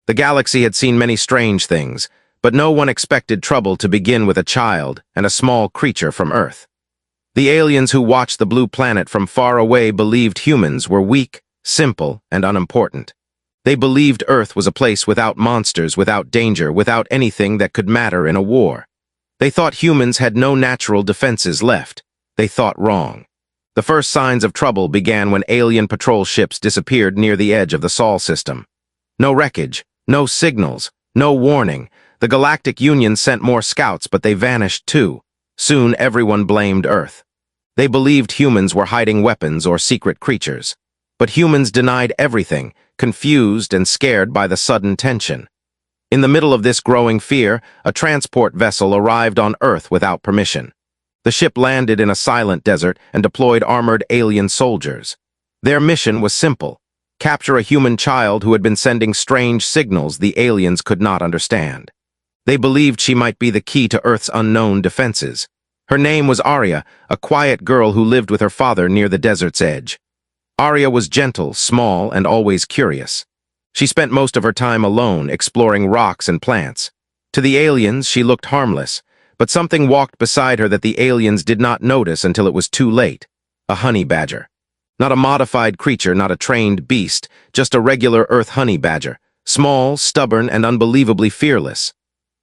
The galaxy had seen many strange things, but no one expected trouble to begin with a child and a small creature from Earth. The aliens who watched the blue planet from far away believed humans were weak, simple, and unimportant. They believed Earth was a place without monsters, without danger, without anything that could matter in a war. They thought humans had no natural defenses left. They thought wrong. The first signs of trouble began when alien patrol ships disappeared near the edge of the Sol system. No wreckage, no signals, no warning. The Galactic Union sent more scouts, but they vanished too. Soon everyone blamed Earth. They believed humans were hiding weapons or secret creatures. But humans denied everything, confused and scared by the sudden tension. In the middle of this growing fear, a transport vessel arrived on Earth without permission. The ship landed in a silent desert and deployed armored alien soldiers. Their mission was simple: capture a human child who had been sending strange signals the aliens could not understand. They believed she might be the key to Earth's unknown defenses. Her name was Arya, a quiet girl who lived with her father near the desert's edge. Arya was gentle, small, and always curious. She spent most of her time alone, exploring rocks and plants. To the aliens, she looked harmless, but something walked beside her that the aliens did not notice until it was too late: a honey badger. Not a modified creature, not a trained beast, just a regular Earth honey badger, small, stubborn, and unbelievably fearless.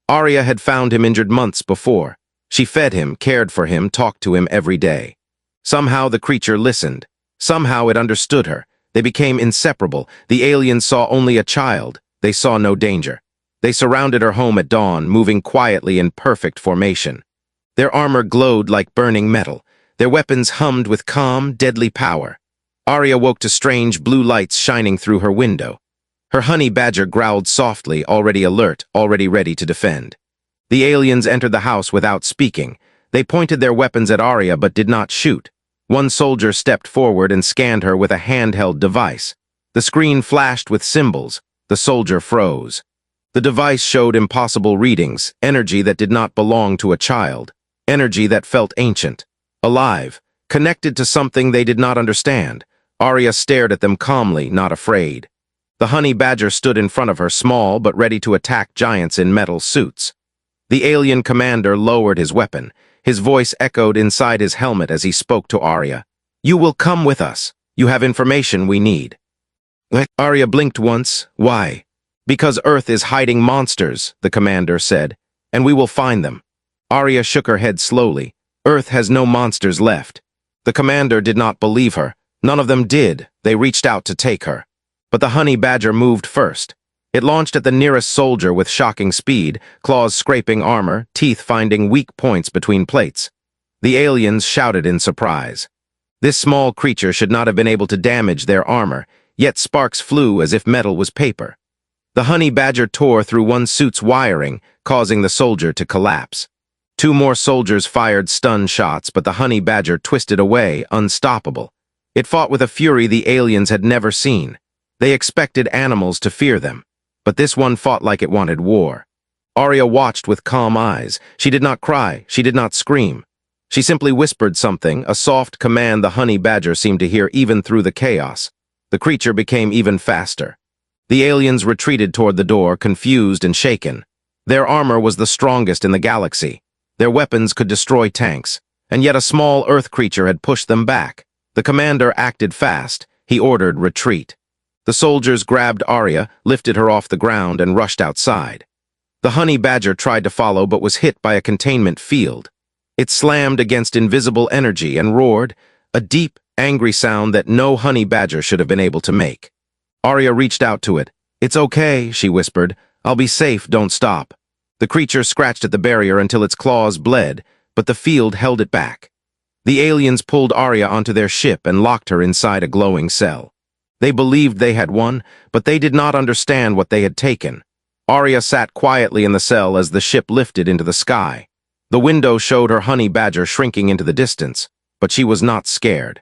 Arya had found him injured months before. She fed him, cared for him, talked to him every day. Somehow the creature listened. Somehow it understood her. They became inseparable. The aliens saw only a child. They saw no danger. They surrounded her home at dawn, moving quietly in perfect formation. Their armor glowed like burning metal. Their weapons hummed with calm, deadly power. Arya woke to strange blue lights shining through her window. Her honey badger growled softly, already alert, already ready to defend. The aliens entered the house without speaking. They pointed their weapons at Arya but did not shoot. One soldier stepped forward and scanned her with a handheld device. The screen flashed with symbols. The soldier froze. The device showed impossible readings, energy that did not belong to a child, energy that felt ancient, alive, connected to something they did not understand. Arya stared at them calmly, not afraid. The honey badger stood in front of her, small but ready to attack giants in metal suits. The alien commander lowered his weapon. His voice echoed inside his helmet as he spoke to Arya. "You will come with us. You have information we need." Arya blinked once. "Why?" "Because Earth is hiding monsters," the commander said, "and we will find them." Arya shook her head slowly. "Earth has no monsters left." The commander did not believe her. None of them did. They reached out to take her. But the honey badger moved first. It launched at the nearest soldier with shocking speed, claws scraping armor, teeth finding weak points between plates. The aliens shouted in surprise. This small creature should not have been able to damage their armor, yet sparks flew as if metal was paper. The honey badger tore through one suit's wiring, causing the soldier to collapse. Two more soldiers fired stun shots, but the honey badger twisted away, unstoppable. It fought with a fury the aliens had never seen. They expected animals to fear them, but this one fought like it wanted war. Arya watched with calm eyes. She did not cry, she did not scream. She simply whispered something, a soft command the honey badger seemed to hear even through the chaos. The creature became even faster. The aliens retreated toward the door, confused and shaken. Their armor was the strongest in the galaxy. Their weapons could destroy tanks, and yet a small Earth creature had pushed them back. The commander acted fast. He ordered retreat. The soldiers grabbed Arya, lifted her off the ground, and rushed outside. The honey badger tried to follow but was hit by a containment field. It slammed against invisible energy and roared, a deep, angry sound that no honey badger should have been able to make. Arya reached out to it. "It's okay," she whispered. "I'll be safe, don't stop." The creature scratched at the barrier until its claws bled, but the field held it back. The aliens pulled Arya onto their ship and locked her inside a glowing cell. They believed they had won, but they did not understand what they had taken. Arya sat quietly in the cell as the ship lifted into the sky. The window showed her honey badger shrinking into the distance, but she was not scared.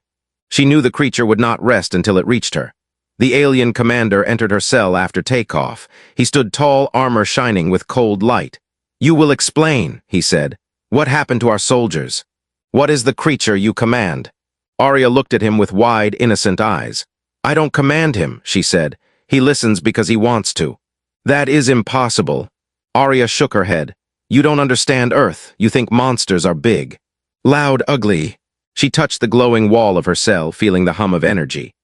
She knew the creature would not rest until it reached her. The alien commander entered her cell after takeoff. He stood tall, armor shining with cold light. "You will explain," he said. "What happened to our soldiers? What is the creature you command?" Arya looked at him with wide, innocent eyes. "I don't command him," she said. "He listens because he wants to." That is impossible. Arya shook her head. You don't understand Earth. You think monsters are big. Loud, ugly. She touched the glowing wall of her cell, feeling the hum of energy.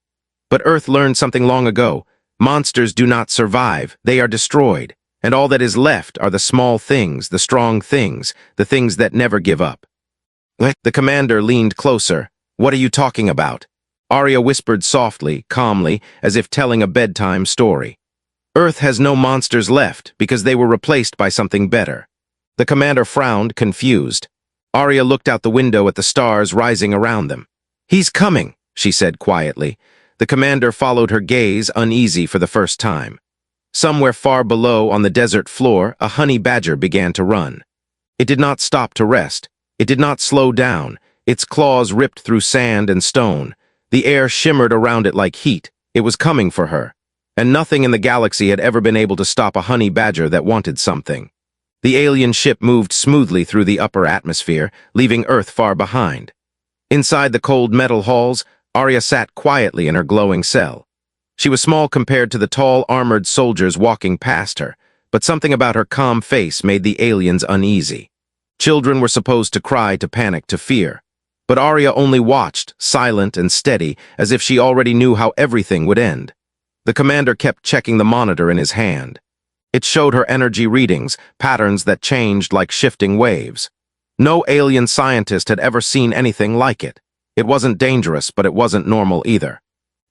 But Earth learned something long ago. Monsters do not survive. They are destroyed. And all that is left are the small things, the strong things, the things that never give up. The commander leaned closer. What are you talking about? Arya whispered softly, calmly, as if telling a bedtime story. Earth has no monsters left because they were replaced by something better. The commander frowned, confused. Arya looked out the window at the stars rising around them. He's coming, she said quietly. The commander followed her gaze, uneasy for the first time. Somewhere far below on the desert floor, a honey badger began to run. It did not stop to rest. It did not slow down. Its claws ripped through sand and stone. The air shimmered around it like heat. It was coming for her. And nothing in the galaxy had ever been able to stop a honey badger that wanted something. The alien ship moved smoothly through the upper atmosphere, leaving Earth far behind. Inside the cold metal halls, Arya sat quietly in her glowing cell. She was small compared to the tall, armored soldiers walking past her, but something about her calm face made the aliens uneasy. Children were supposed to cry, to panic, to fear. But Arya only watched, silent and steady, as if she already knew how everything would end. The commander kept checking the monitor in his hand. It showed her energy readings, patterns that changed like shifting waves. No alien scientist had ever seen anything like it. It wasn't dangerous, but it wasn't normal either.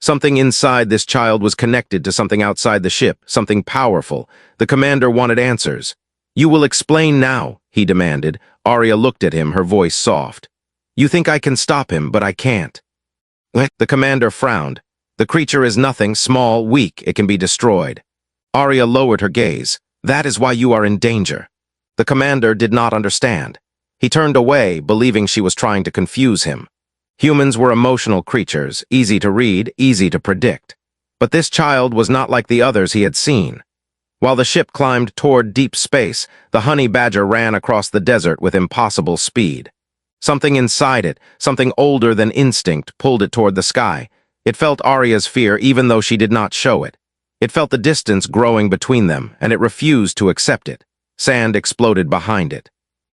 Something inside this child was connected to something outside the ship, something powerful. The commander wanted answers. You will explain now, he demanded. Arya looked at him, her voice soft. You think I can stop him, but I can't. The commander frowned. The creature is nothing, small, weak, it can be destroyed. Arya lowered her gaze. That is why you are in danger. The commander did not understand. He turned away, believing she was trying to confuse him. Humans were emotional creatures, easy to read, easy to predict. But this child was not like the others he had seen. While the ship climbed toward deep space, the honey badger ran across the desert with impossible speed. Something inside it, something older than instinct, pulled it toward the sky. It felt Arya's fear even though she did not show it. It felt the distance growing between them, and it refused to accept it. Sand exploded behind it.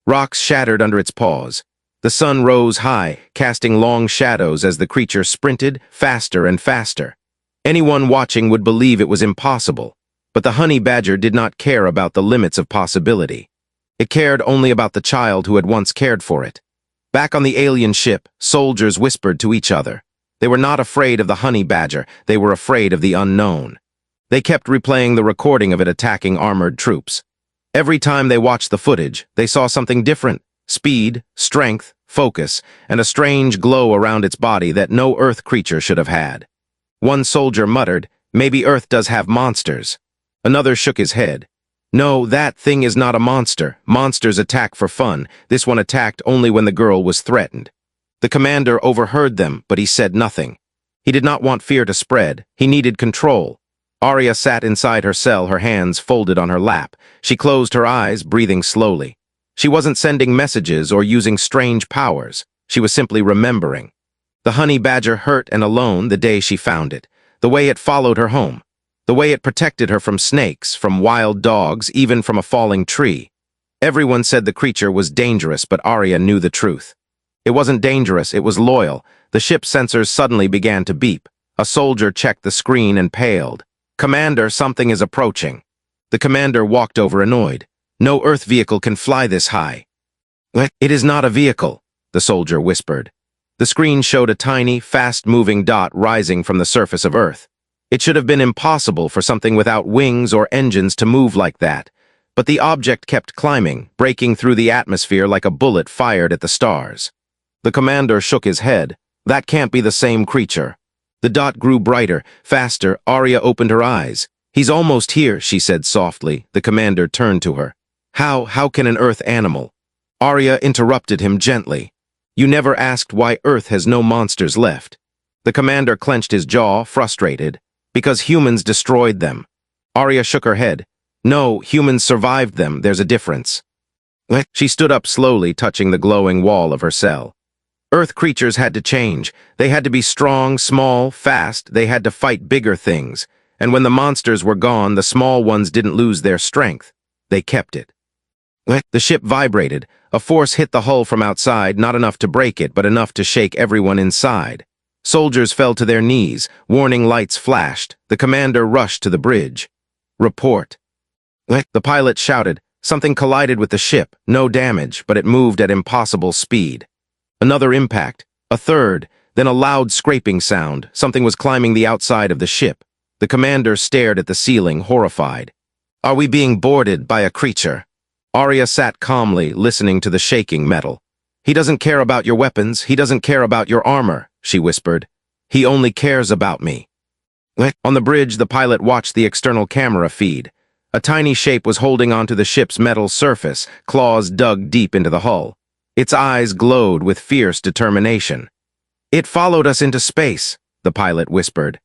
Rocks shattered under its paws. The sun rose high, casting long shadows as the creature sprinted faster and faster. Anyone watching would believe it was impossible, but the honey badger did not care about the limits of possibility. It cared only about the child who had once cared for it. Back on the alien ship, soldiers whispered to each other. They were not afraid of the honey badger, they were afraid of the unknown. They kept replaying the recording of it attacking armored troops. Every time they watched the footage, they saw something different. Speed, strength, focus, and a strange glow around its body that no Earth creature should have had. One soldier muttered, "Maybe Earth does have monsters." Another shook his head. "No, that thing is not a monster. Monsters attack for fun. This one attacked only when the girl was threatened." The commander overheard them, but he said nothing. He did not want fear to spread. He needed control. Arya sat inside her cell, her hands folded on her lap. She closed her eyes, breathing slowly. She wasn't sending messages or using strange powers. She was simply remembering. The honey badger hurt and alone the day she found it. The way it followed her home. The way it protected her from snakes, from wild dogs, even from a falling tree. Everyone said the creature was dangerous, but Arya knew the truth. It wasn't dangerous, it was loyal. The ship's sensors suddenly began to beep. A soldier checked the screen and paled. "Commander, something is approaching." The commander walked over annoyed. "No Earth vehicle can fly this high." "It is not a vehicle," the soldier whispered. The screen showed a tiny, fast-moving dot rising from the surface of Earth. It should have been impossible for something without wings or engines to move like that, but the object kept climbing, breaking through the atmosphere like a bullet fired at the stars. The commander shook his head. "That can't be the same creature." The dot grew brighter, faster. Arya opened her eyes. "He's almost here," she said softly. The commander turned to her. How can an Earth animal?" Arya interrupted him gently. "You never asked why Earth has no monsters left." The commander clenched his jaw, frustrated. "Because humans destroyed them." Arya shook her head. "No, humans survived them. There's a difference." She stood up slowly, touching the glowing wall of her cell. Earth creatures had to change. They had to be strong, small, fast. They had to fight bigger things. And when the monsters were gone, the small ones didn't lose their strength. They kept it. The ship vibrated. A force hit the hull from outside, not enough to break it, but enough to shake everyone inside. Soldiers fell to their knees. Warning lights flashed. The commander rushed to the bridge. Report. The pilot shouted. Something collided with the ship. No damage, but it moved at impossible speed. Another impact. A third. Then a loud scraping sound. Something was climbing the outside of the ship. The commander stared at the ceiling, horrified. Are we being boarded by a creature? Arya sat calmly, listening to the shaking metal. He doesn't care about your weapons. He doesn't care about your armor, she whispered. He only cares about me. On the bridge, the pilot watched the external camera feed. A tiny shape was holding onto the ship's metal surface, claws dug deep into the hull. Its eyes glowed with fierce determination. It followed us into space, the pilot whispered.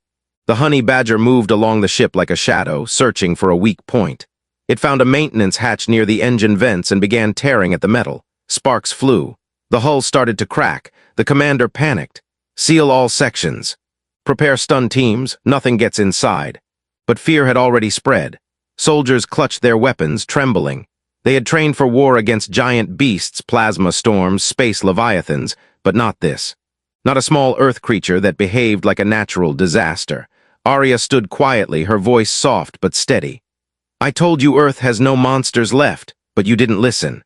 The honey badger moved along the ship like a shadow, searching for a weak point. It found a maintenance hatch near the engine vents and began tearing at the metal. Sparks flew. The hull started to crack. The commander panicked. Seal all sections. Prepare stun teams. Nothing gets inside. But fear had already spread. Soldiers clutched their weapons, trembling. They had trained for war against giant beasts, plasma storms, space leviathans, but not this. Not a small earth creature that behaved like a natural disaster. Arya stood quietly, her voice soft but steady. I told you Earth has no monsters left, but you didn't listen.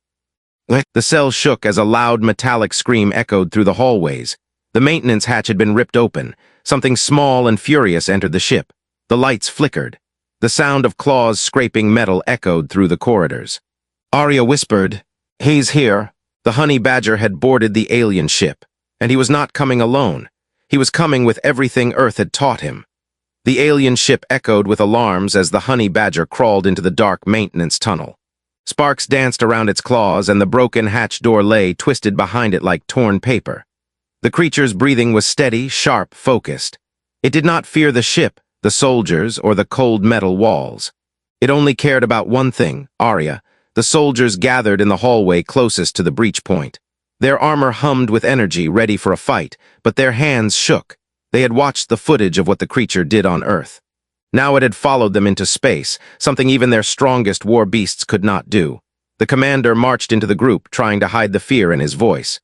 The cell shook as a loud metallic scream echoed through the hallways. The maintenance hatch had been ripped open. Something small and furious entered the ship. The lights flickered. The sound of claws scraping metal echoed through the corridors. Arya whispered, He's here. The honey badger had boarded the alien ship, and he was not coming alone. He was coming with everything Earth had taught him. The alien ship echoed with alarms as the honey badger crawled into the dark maintenance tunnel. Sparks danced around its claws, and the broken hatch door lay twisted behind it like torn paper. The creature's breathing was steady, sharp, focused. It did not fear the ship, the soldiers, or the cold metal walls. It only cared about one thing, Arya. The soldiers gathered in the hallway closest to the breach point. Their armor hummed with energy, ready for a fight, but their hands shook. They had watched the footage of what the creature did on Earth. Now it had followed them into space, something even their strongest war beasts could not do. The commander marched into the group, trying to hide the fear in his voice.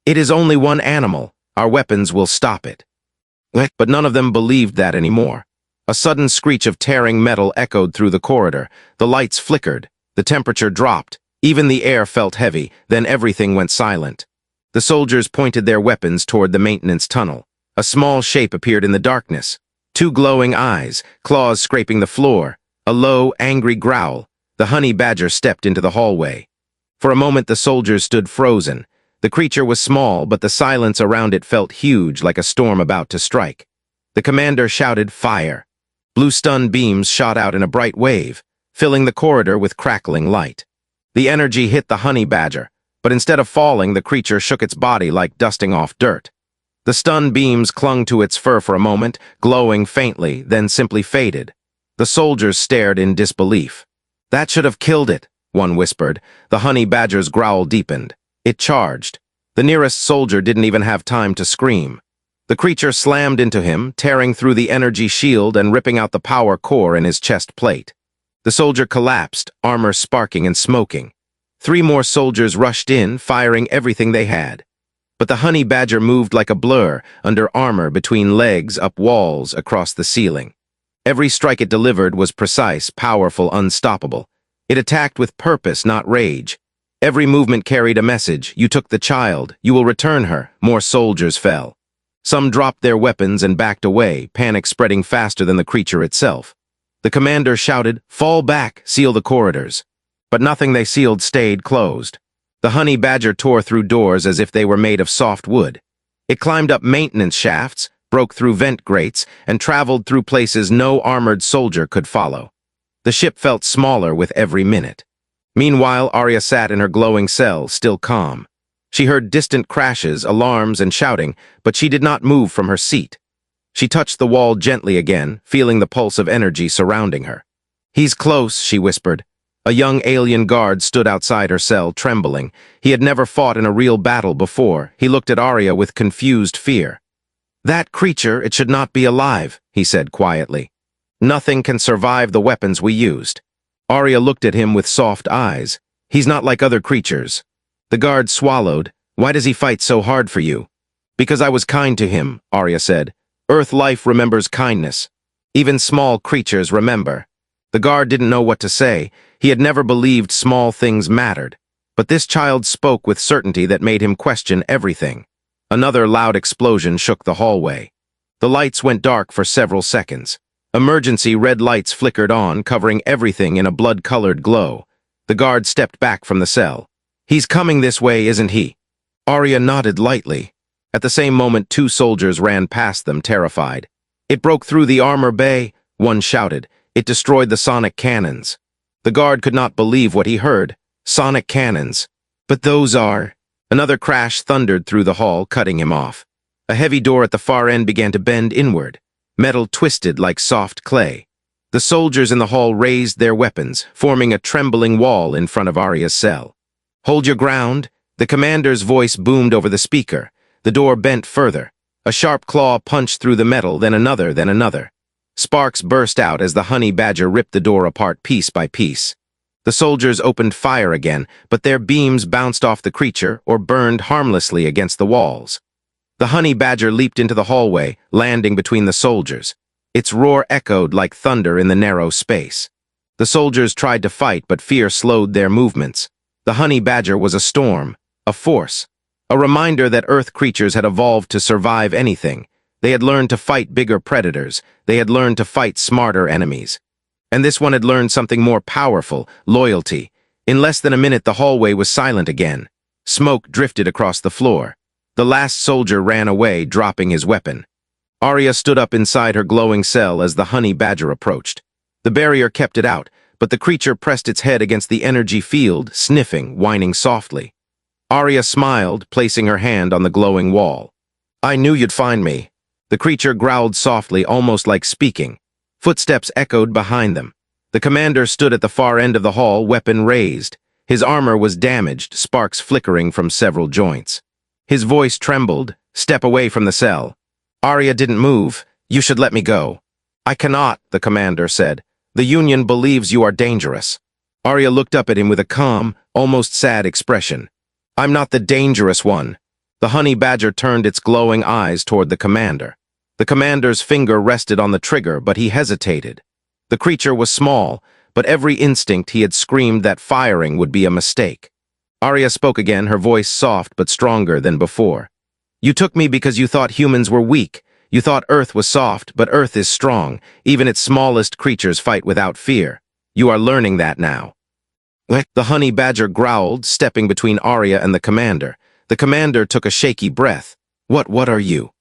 It is only one animal. Our weapons will stop it. But none of them believed that anymore. A sudden screech of tearing metal echoed through the corridor. The lights flickered. The temperature dropped. Even the air felt heavy. Then everything went silent. The soldiers pointed their weapons toward the maintenance tunnel. A small shape appeared in the darkness. Two glowing eyes, claws scraping the floor. A low, angry growl. The honey badger stepped into the hallway. For a moment the soldiers stood frozen. The creature was small, but the silence around it felt huge, like a storm about to strike. The commander shouted, Fire! Blue stun beams shot out in a bright wave, filling the corridor with crackling light. The energy hit the honey badger, but instead of falling, the creature shook its body like dusting off dirt. The stun beams clung to its fur for a moment, glowing faintly, then simply faded. The soldiers stared in disbelief. That should have killed it, one whispered. The honey badger's growl deepened. It charged. The nearest soldier didn't even have time to scream. The creature slammed into him, tearing through the energy shield and ripping out the power core in his chest plate. The soldier collapsed, armor sparking and smoking. 3 more soldiers rushed in, firing everything they had. But the honey badger moved like a blur, under armor, between legs, up walls, across the ceiling. Every strike it delivered was precise, powerful, unstoppable. It attacked with purpose, not rage. Every movement carried a message. You took the child. You will return her. More soldiers fell. Some dropped their weapons and backed away, panic spreading faster than the creature itself. The commander shouted, Fall back, seal the corridors. But nothing they sealed stayed closed. The honey badger tore through doors as if they were made of soft wood. It climbed up maintenance shafts, broke through vent grates, and traveled through places no armored soldier could follow. The ship felt smaller with every minute. Meanwhile, Arya sat in her glowing cell, still calm. She heard distant crashes, alarms, and shouting, but she did not move from her seat. She touched the wall gently again, feeling the pulse of energy surrounding her. He's close, she whispered. A young alien guard stood outside her cell, trembling. He had never fought in a real battle before. He looked at Arya with confused fear. That creature, it should not be alive, he said quietly. Nothing can survive the weapons we used. Arya looked at him with soft eyes. He's not like other creatures. The guard swallowed. Why does he fight so hard for you? Because I was kind to him, Arya said. Earth life remembers kindness. Even small creatures remember. The guard didn't know what to say. He had never believed small things mattered. But this child spoke with certainty that made him question everything. Another loud explosion shook the hallway. The lights went dark for several seconds. Emergency red lights flickered on, covering everything in a blood-colored glow. The guard stepped back from the cell. He's coming this way, isn't he? Arya nodded lightly. At the same moment, two soldiers ran past them, terrified. It broke through the armor bay, one shouted. It destroyed the sonic cannons. The guard could not believe what he heard. Sonic cannons. But those are... Another crash thundered through the hall, cutting him off. A heavy door at the far end began to bend inward. Metal twisted like soft clay. The soldiers in the hall raised their weapons, forming a trembling wall in front of Arya's cell. Hold your ground. The commander's voice boomed over the speaker. The door bent further. A sharp claw punched through the metal, then another, then another. Sparks burst out as the honey badger ripped the door apart piece by piece. The soldiers opened fire again, but their beams bounced off the creature or burned harmlessly against the walls. The honey badger leaped into the hallway, landing between the soldiers. Its roar echoed like thunder in the narrow space. The soldiers tried to fight, but fear slowed their movements. The honey badger was a storm, a force, a reminder that Earth creatures had evolved to survive anything. They had learned to fight bigger predators. They had learned to fight smarter enemies. And this one had learned something more powerful, loyalty. In less than a minute, the hallway was silent again. Smoke drifted across the floor. The last soldier ran away, dropping his weapon. Arya stood up inside her glowing cell as the honey badger approached. The barrier kept it out, but the creature pressed its head against the energy field, sniffing, whining softly. Arya smiled, placing her hand on the glowing wall. I knew you'd find me. The creature growled softly, almost like speaking. Footsteps echoed behind them. The commander stood at the far end of the hall, weapon raised. His armor was damaged, sparks flickering from several joints. His voice trembled. Step away from the cell. Arya didn't move. You should let me go. I cannot, the commander said. The Union believes you are dangerous. Arya looked up at him with a calm, almost sad expression. I'm not the dangerous one. The honey badger turned its glowing eyes toward the commander. The commander's finger rested on the trigger, but he hesitated. The creature was small, but every instinct he had screamed that firing would be a mistake. Arya spoke again, her voice soft but stronger than before. You took me because you thought humans were weak. You thought Earth was soft, but Earth is strong. Even its smallest creatures fight without fear. You are learning that now. The honey badger growled, stepping between Arya and the commander. The commander took a shaky breath. What are you?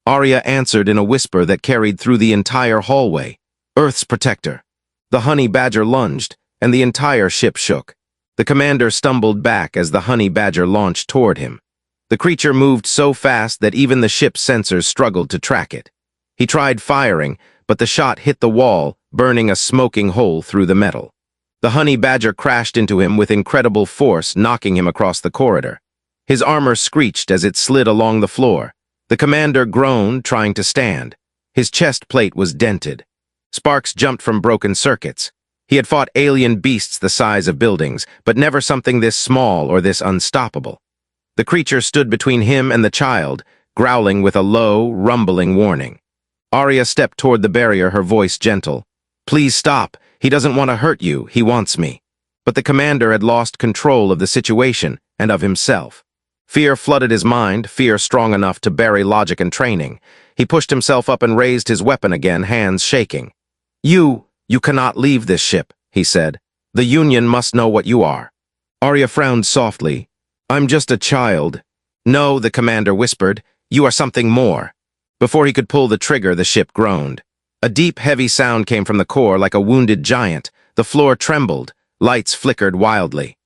Arya answered in a whisper that carried through the entire hallway. Earth's protector. The honey badger lunged, and the entire ship shook. The commander stumbled back as the honey badger launched toward him. The creature moved so fast that even the ship's sensors struggled to track it. He tried firing, but the shot hit the wall, burning a smoking hole through the metal. The honey badger crashed into him with incredible force, knocking him across the corridor. His armor screeched as it slid along the floor. The commander groaned, trying to stand. His chest plate was dented. Sparks jumped from broken circuits. He had fought alien beasts the size of buildings, but never something this small or this unstoppable. The creature stood between him and the child, growling with a low, rumbling warning. Arya stepped toward the barrier, her voice gentle. Please stop. He doesn't want to hurt you. He wants me. But the commander had lost control of the situation and of himself. Fear flooded his mind, fear strong enough to bury logic and training. He pushed himself up and raised his weapon again, hands shaking. You cannot leave this ship, he said. The Union must know what you are. Arya frowned softly. I'm just a child. No, the commander whispered. You are something more. Before he could pull the trigger, the ship groaned. A deep, heavy sound came from the core like a wounded giant. The floor trembled. Lights flickered wildly.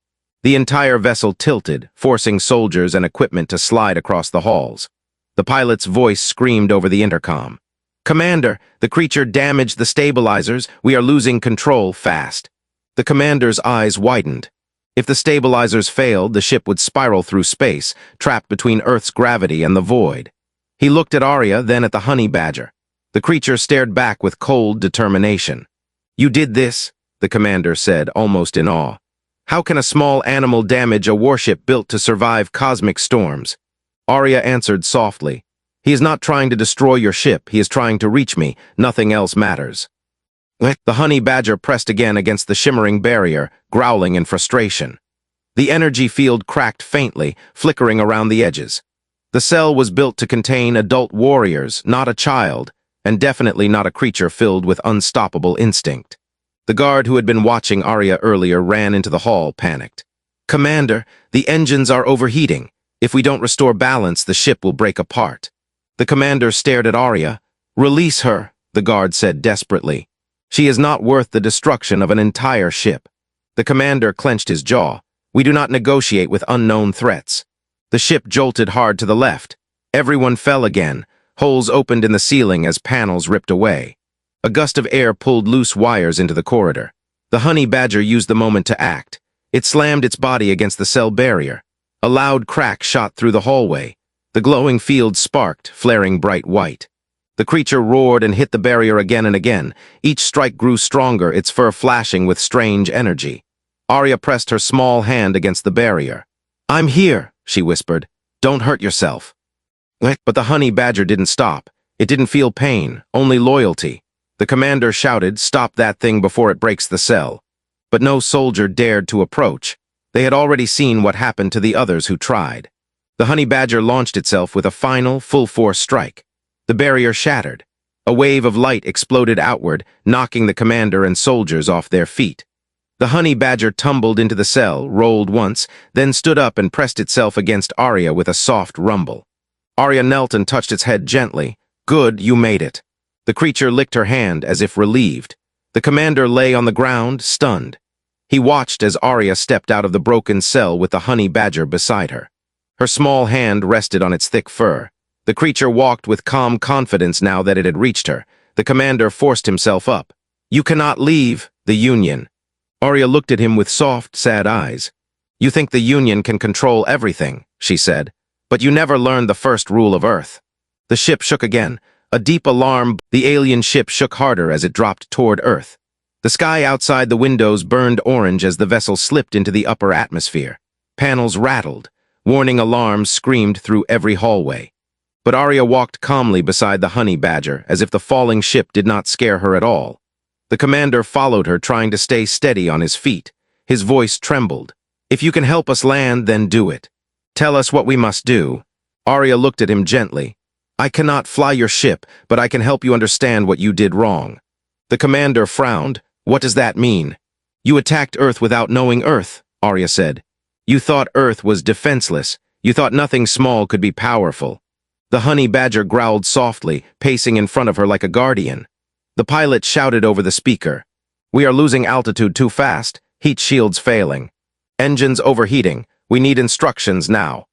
The entire vessel tilted, forcing soldiers and equipment to slide across the halls. The pilot's voice screamed over the intercom. Commander, the creature damaged the stabilizers. We are losing control fast. The commander's eyes widened. If the stabilizers failed, the ship would spiral through space, trapped between Earth's gravity and the void. He looked at Arya, then at the honey badger. The creature stared back with cold determination. "You did this?" the commander said, almost in awe. "How can a small animal damage a warship built to survive cosmic storms?" Arya answered softly. "He is not trying to destroy your ship, he is trying to reach me. Nothing else matters." The honey badger pressed again against the shimmering barrier, growling in frustration. The energy field cracked faintly, flickering around the edges. The cell was built to contain adult warriors, not a child, and definitely not a creature filled with unstoppable instinct. The guard who had been watching Arya earlier ran into the hall, panicked. "Commander, the engines are overheating. If we don't restore balance, the ship will break apart." The commander stared at Arya. "Release her," the guard said desperately. "She is not worth the destruction of an entire ship." The commander clenched his jaw. "We do not negotiate with unknown threats." The ship jolted hard to the left. Everyone fell again. Holes opened in the ceiling as panels ripped away. A gust of air pulled loose wires into the corridor. The honey badger used the moment to act. It slammed its body against the cell barrier. A loud crack shot through the hallway. The glowing field sparked, flaring bright white. The creature roared and hit the barrier again and again. Each strike grew stronger, its fur flashing with strange energy. Arya pressed her small hand against the barrier. "I'm here," she whispered. "Don't hurt yourself." But the honey badger didn't stop. It didn't feel pain, only loyalty. The commander shouted, "Stop that thing before it breaks the cell." But no soldier dared to approach. They had already seen what happened to the others who tried. The honey badger launched itself with a final, full-force strike. The barrier shattered. A wave of light exploded outward, knocking the commander and soldiers off their feet. The honey badger tumbled into the cell, rolled once, then stood up and pressed itself against Arya with a soft rumble. Arya knelt and touched its head gently. "Good, you made it." The creature licked her hand as if relieved. The commander lay on the ground, stunned. He watched as Arya stepped out of the broken cell with the honey badger beside her. Her small hand rested on its thick fur. The creature walked with calm confidence now that it had reached her. The commander forced himself up. "You cannot leave the Union." Arya looked at him with soft, sad eyes. "You think the Union can control everything," she said. "But you never learned the first rule of Earth." The ship shook again. A deep alarm. The alien ship shook harder as it dropped toward Earth. The sky outside the windows burned orange as the vessel slipped into the upper atmosphere. Panels rattled. Warning alarms screamed through every hallway. But Arya walked calmly beside the honey badger, as if the falling ship did not scare her at all. The commander followed her, trying to stay steady on his feet. His voice trembled. "If you can help us land, then do it. Tell us what we must do." Arya looked at him gently. "I cannot fly your ship, but I can help you understand what you did wrong." The commander frowned. "What does that mean?" "You attacked Earth without knowing Earth," Arya said. "You thought Earth was defenseless. You thought nothing small could be powerful." The honey badger growled softly, pacing in front of her like a guardian. The pilot shouted over the speaker. "We are losing altitude too fast. Heat shields failing. Engines overheating. We need instructions now."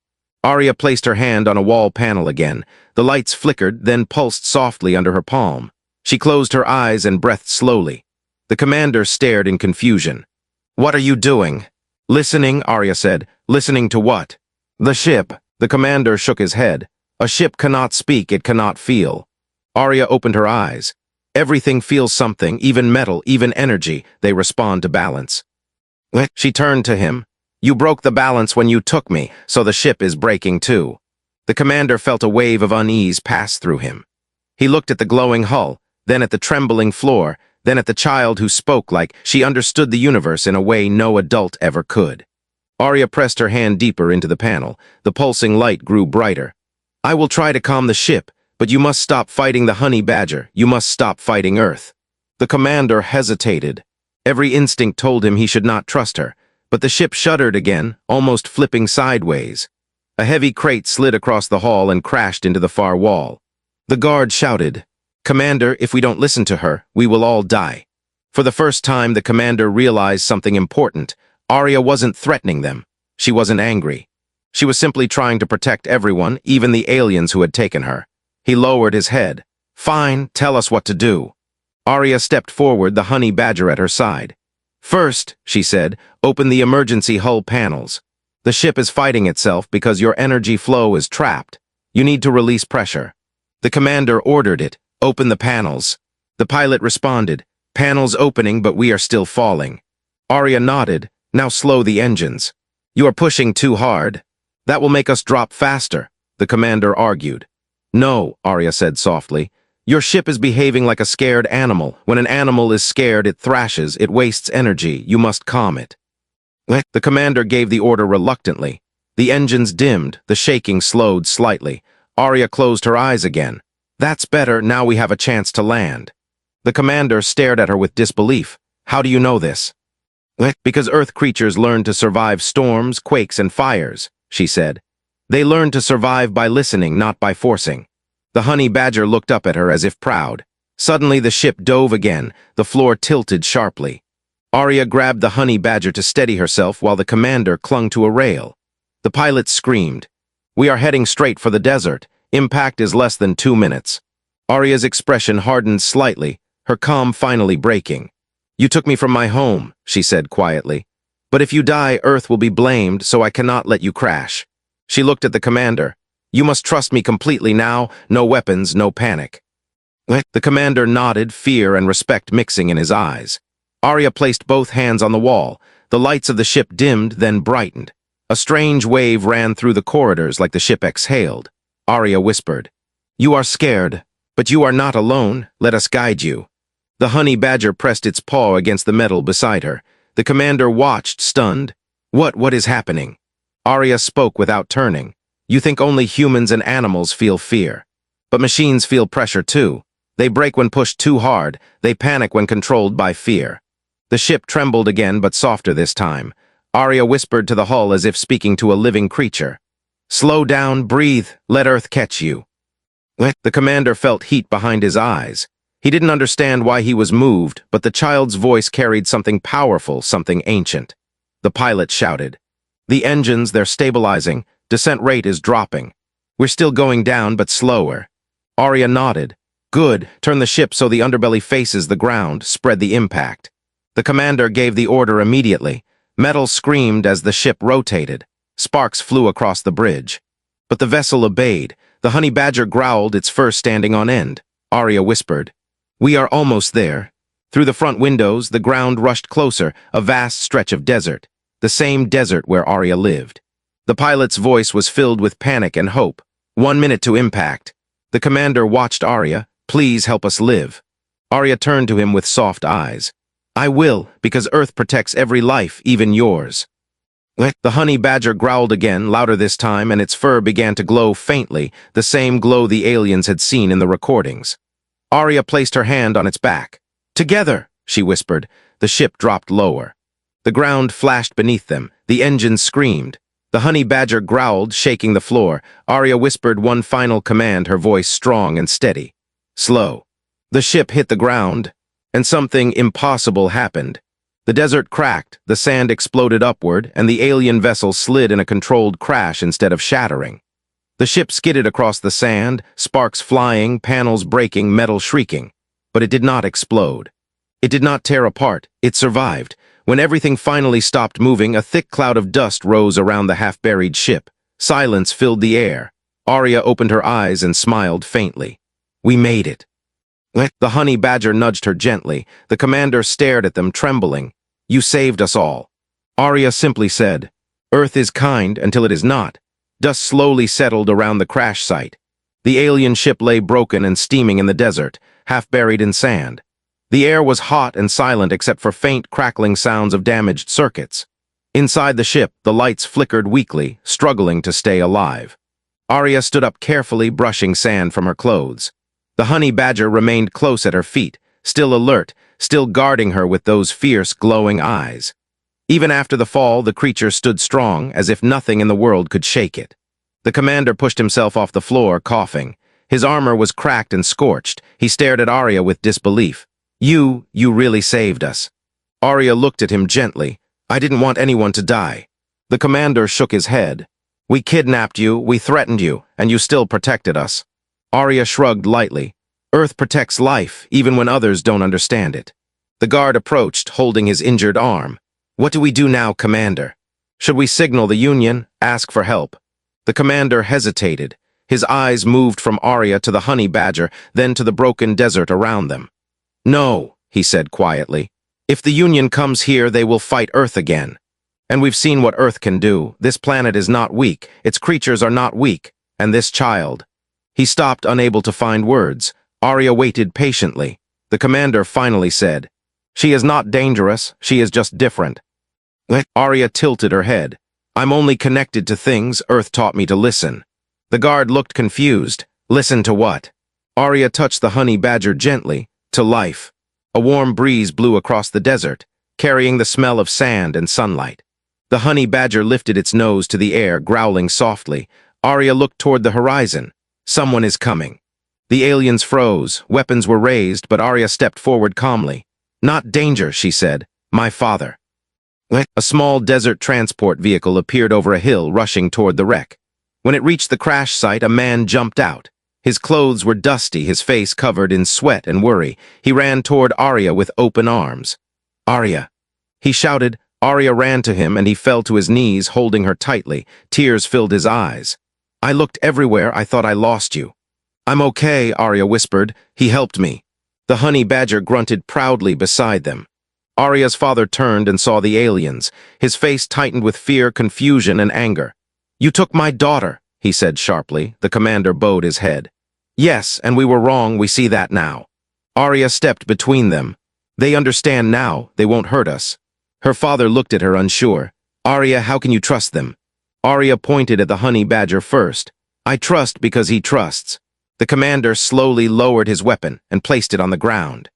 Arya placed her hand on a wall panel again. The lights flickered, then pulsed softly under her palm. She closed her eyes and breathed slowly. The commander stared in confusion. "What are you doing?" "Listening," Arya said. "Listening to what?" "The ship." The commander shook his head. "A ship cannot speak, it cannot feel." Arya opened her eyes. "Everything feels something, even metal, even energy. They respond to balance." She turned to him. "You broke the balance when you took me, so the ship is breaking too." The commander felt a wave of unease pass through him. He looked at the glowing hull, then at the trembling floor, then at the child who spoke like she understood the universe in a way no adult ever could. Arya pressed her hand deeper into the panel. The pulsing light grew brighter. "I will try to calm the ship, but you must stop fighting the honey badger. You must stop fighting Earth." The commander hesitated. Every instinct told him he should not trust her, but the ship shuddered again, almost flipping sideways. A heavy crate slid across the hall and crashed into the far wall. The guard shouted, "Commander, if we don't listen to her, we will all die." For the first time, the commander realized something important. Arya wasn't threatening them. She wasn't angry. She was simply trying to protect everyone, even the aliens who had taken her. He lowered his head. "Fine, tell us what to do." Arya stepped forward, the honey badger at her side. "First," she said, "open the emergency hull panels. The ship is fighting itself because your energy flow is trapped. You need to release pressure." The commander ordered it, Open the panels. The pilot responded, panels opening, but we are still falling. Arya nodded, now slow the engines. You are pushing too hard. That will make us drop faster, the commander argued. No, Arya said softly. Your ship is behaving like a scared animal. When an animal is scared, it thrashes, it wastes energy. You must calm it. The commander gave the order reluctantly. The engines dimmed, the shaking slowed slightly. Arya closed her eyes again. That's better, now we have a chance to land. The commander stared at her with disbelief. How do you know this? Because Earth creatures learn to survive storms, quakes, and fires, she said. They learn to survive by listening, not by forcing. The honey badger looked up at her as if proud. Suddenly the ship dove again, the floor tilted sharply. Arya grabbed the honey badger to steady herself while the commander clung to a rail. The pilot screamed. We are heading straight for the desert. Impact is less than 2 minutes. Arya's expression hardened slightly, her calm finally breaking. You took me from my home, she said quietly. But if you die, Earth will be blamed, so I cannot let you crash. She looked at the commander. You must trust me completely now, no weapons, no panic. The commander nodded, fear and respect mixing in his eyes. Arya placed both hands on the wall. The lights of the ship dimmed, then brightened. A strange wave ran through the corridors like the ship exhaled. Arya whispered, You are scared, but you are not alone. Let us guide you. The honey badger pressed its paw against the metal beside her. The commander watched, stunned. What is happening? Arya spoke without turning. You think only humans and animals feel fear. But machines feel pressure too. They break when pushed too hard. They panic when controlled by fear. The ship trembled again, but softer this time. Arya whispered to the hull as if speaking to a living creature. Slow down, breathe, let Earth catch you. The commander felt heat behind his eyes. He didn't understand why he was moved, but the child's voice carried something powerful, something ancient. The pilot shouted. The engines, they're stabilizing. Descent rate is dropping. We're still going down, but slower. Arya nodded. Good, turn the ship so the underbelly faces the ground, spread the impact. The commander gave the order immediately. Metal screamed as the ship rotated. Sparks flew across the bridge. But the vessel obeyed. The honey badger growled, its fur standing on end. Arya whispered, We are almost there. Through the front windows, the ground rushed closer, a vast stretch of desert. The same desert where Arya lived. The pilot's voice was filled with panic and hope. 1 minute to impact. The commander watched Arya. Please help us live. Arya turned to him with soft eyes. I will, because Earth protects every life, even yours. The honey badger growled again, louder this time, and its fur began to glow faintly, the same glow the aliens had seen in the recordings. Arya placed her hand on its back. Together, she whispered. The ship dropped lower. The ground flashed beneath them. The engines screamed. The honey badger growled, shaking the floor. Arya whispered one final command, her voice strong and steady. Slow. The ship hit the ground, and something impossible happened. The desert cracked, the sand exploded upward, and the alien vessel slid in a controlled crash instead of shattering. The ship skidded across the sand, sparks flying, panels breaking, metal shrieking. But it did not explode. It did not tear apart. It survived. When everything finally stopped moving, a thick cloud of dust rose around the half-buried ship. Silence filled the air. Arya opened her eyes and smiled faintly. We made it. The honey badger nudged her gently. The commander stared at them, trembling. You saved us all. Arya simply said, Earth is kind until it is not. Dust slowly settled around the crash site. The alien ship lay broken and steaming in the desert, half buried in sand. The air was hot and silent except for faint crackling sounds of damaged circuits. Inside the ship, the lights flickered weakly, struggling to stay alive. Arya stood up carefully, brushing sand from her clothes. The honey badger remained close at her feet, still alert, still guarding her with those fierce, glowing eyes. Even after the fall, the creature stood strong, as if nothing in the world could shake it. The commander pushed himself off the floor, coughing. His armor was cracked and scorched. He stared at Arya with disbelief. You really saved us. Arya looked at him gently. I didn't want anyone to die. The commander shook his head. We kidnapped you, we threatened you, and you still protected us. Arya shrugged lightly. Earth protects life, even when others don't understand it. The guard approached, holding his injured arm. What do we do now, Commander? Should we signal the Union, ask for help? The commander hesitated. His eyes moved from Arya to the honey badger, then to the broken desert around them. "No," he said quietly. "If the Union comes here, they will fight Earth again. And we've seen what Earth can do. This planet is not weak, its creatures are not weak, and this child—" He stopped, unable to find words. Arya waited patiently. The commander finally said, "She is not dangerous, she is just different." Arya tilted her head. "I'm only connected to things Earth taught me to listen." The guard looked confused. "Listen to what?" Arya touched the honey badger gently. "To life." A warm breeze blew across the desert, carrying the smell of sand and sunlight. The honey badger lifted its nose to the air, growling softly. Arya looked toward the horizon. "Someone is coming." The aliens froze. Weapons were raised, but Arya stepped forward calmly. "Not danger," she said. "My father." A small desert transport vehicle appeared over a hill, rushing toward the wreck. When it reached the crash site, a man jumped out. His clothes were dusty, his face covered in sweat and worry. He ran toward Arya with open arms. "Arya!" He shouted. Arya ran to him, and he fell to his knees, holding her tightly. Tears filled his eyes. "I looked everywhere. I thought I lost you." "I'm okay," Arya whispered. "He helped me." The honey badger grunted proudly beside them. Arya's father turned and saw the aliens. His face tightened with fear, confusion, and anger. "You took my daughter," he said sharply. The commander bowed his head. "Yes, and we were wrong. We see that now." Arya stepped between them. "They understand now. They won't hurt us." Her father looked at her unsure. "Arya, how can you trust them?" Arya pointed at the honey badger first. "I trust because he trusts." The commander slowly lowered his weapon and placed it on the ground.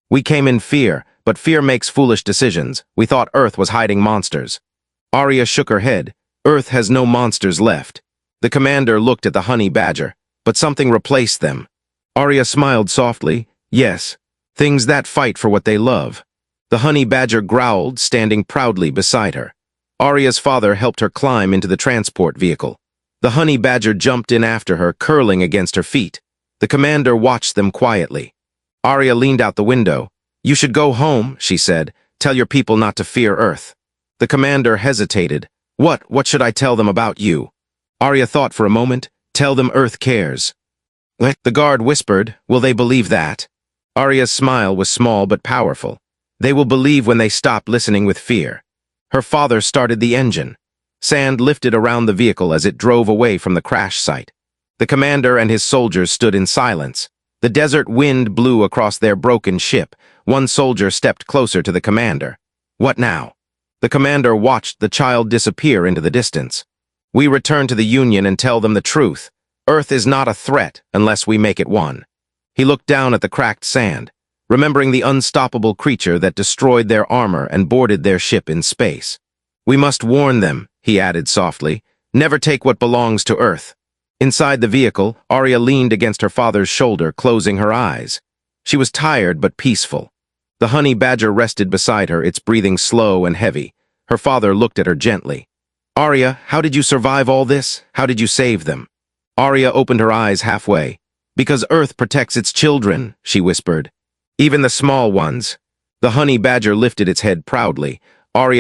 "We came in fear, but fear makes foolish decisions. We thought Earth was hiding monsters." Arya shook her head. "Earth has no monsters left." The commander looked at the honey badger, but something replaced them. Arya smiled softly. "Yes, things that fight for what they love." The honey badger growled, standing proudly beside her. Arya's father helped her climb into the transport vehicle. The honey badger jumped in after her, curling against her feet. The commander watched them quietly. Arya leaned out the window. "You should go home," she said. "Tell your people not to fear Earth." The commander hesitated. What should I tell them about you?" Arya thought for a moment. "Tell them Earth cares." The guard whispered. "Will they believe that?" Arya's smile was small but powerful. "They will believe when they stop listening with fear." Her father started the engine. Sand lifted around the vehicle as it drove away from the crash site. The commander and his soldiers stood in silence. The desert wind blew across their broken ship. One soldier stepped closer to the commander. "What now?" The commander watched the child disappear into the distance. "We return to the Union and tell them the truth. Earth is not a threat unless we make it one." He looked down at the cracked sand, remembering the unstoppable creature that destroyed their armor and boarded their ship in space. "We must warn them," he added softly. "Never take what belongs to Earth." Inside the vehicle, Arya leaned against her father's shoulder, closing her eyes. She was tired but peaceful. The honey badger rested beside her, its breathing slow and heavy. Her father looked at her gently. "Arya, how did you survive all this? How did you save them?" Arya opened her eyes halfway. "Because Earth protects its children," she whispered. "Even the small ones." The honey badger lifted its head proudly. Arya